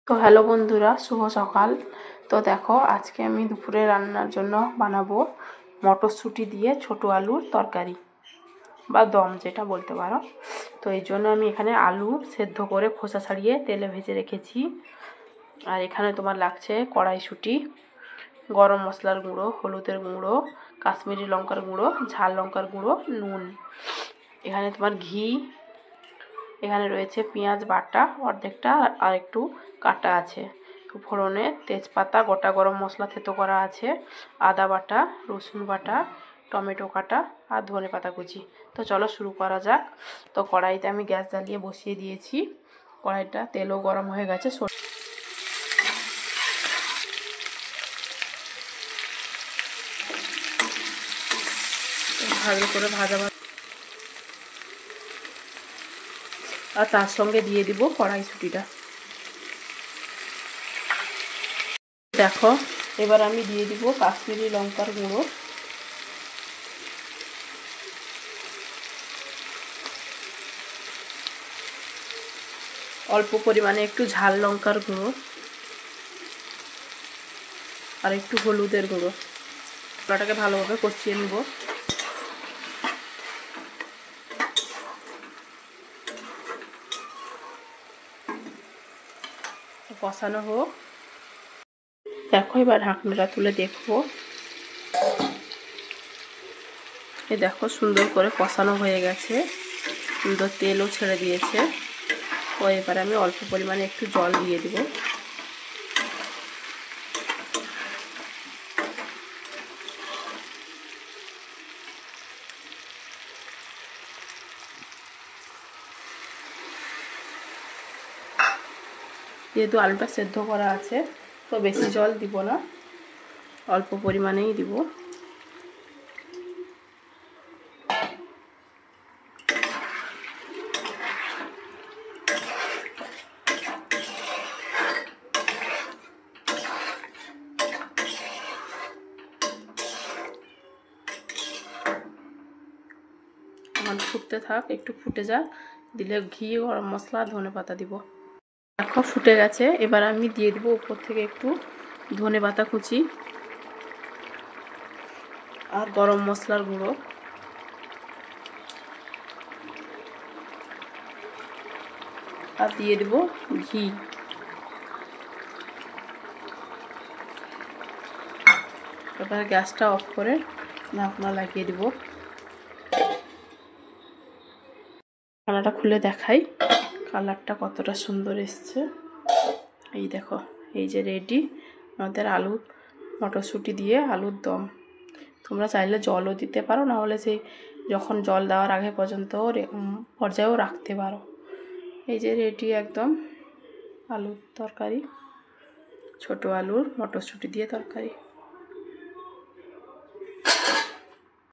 তো হ্যালো বন্ধুরা, শুভ সকাল। তো দেখো, আজকে আমি দুপুরে রান্নার জন্য বানাবো মটরশুঁটি দিয়ে ছোট আলুর তরকারি বা দম, যেটা বলতে পারো। তো এই জন্য আমি এখানে আলু সেদ্ধ করে খোসা ছাড়িয়ে তেলে ভেজে রেখেছি। আর এখানে তোমার লাগছে কড়াইশুঁটি, গরম মশলার গুঁড়ো, হলুদের গুঁড়ো, কাশ্মীরি লঙ্কার গুঁড়ো, ঝাল লঙ্কার গুঁড়ো, নুন, এখানে তোমার ঘি, এখানে রয়েছে পেঁয়াজ বাটা অর্ধেকটা আর একটু কাটা আছে। ফোড়নে তেজপাতা, গোটা গরম মশলা থেতো করা আছে, আদা বাটা, রসুন বাটা, টমেটো কাটা আর ধনে পাতা কুচি। তো চলো শুরু করা যাক। তো কড়াইতে আমি গ্যাস জ্বালিয়ে বসিয়ে দিয়েছি। কড়াইটা তেলও গরম হয়ে গেছে। ভালো করে ভাজা আর তার সঙ্গে দিয়ে দিব কড়াইশুঁটিটা। দেখো, এবার আমি দিয়ে দিব কাশ্মীরি লঙ্কার গুঁড়ো, অল্প পরিমাণে একটু ঝাল লঙ্কার গুঁড়ো আর একটু হলুদের গুঁড়ো। মশলাটাকে ভালোভাবে কষিয়ে নিব। কষানো হোক। দেখো, এবার ঢাকনাটা তুলে দেখবো। এই দেখো, সুন্দর করে কষানো হয়ে গেছে, সুন্দর তেলও ছেড়ে দিয়েছে। তো এবার আমি অল্প পরিমাণে একটু জল দিয়ে দিব। যেহেতু আলুটা সেদ্ধ করা আছে, তো বেশি জল দিব না, অল্প পরিমাণেই দিব। আমার ফুটতে থাক, একটু ফুটে যাক, দিলে ঘি, গরম মশলা, ধনে পাতা দিব। দেখো, ফুটে গেছে। এবার আমি দিয়ে দিব উপর থেকে একটু ধনে পাতা কুচি আর গরম মশলার গুঁড়ো আর দিয়ে দেব ঘি। এবার গ্যাসটা অফ করে ঢাকনা লাগিয়ে দেব। ঢাকনাটা খুলে দেখাই কালারটা কতটা সুন্দর এসছে। এই দেখো, এই যে রেডি আমাদের আলু মটরশুঁটি দিয়ে আলুর দম। তোমরা চাইলে জলও দিতে পারো, নাহলে সেই যখন জল দেওয়ার আগে পর্যায়েও রাখতে পারো। এই যে রেডি একদম আলুর তরকারি, ছোট আলুর মটরশুঁটি দিয়ে তরকারি।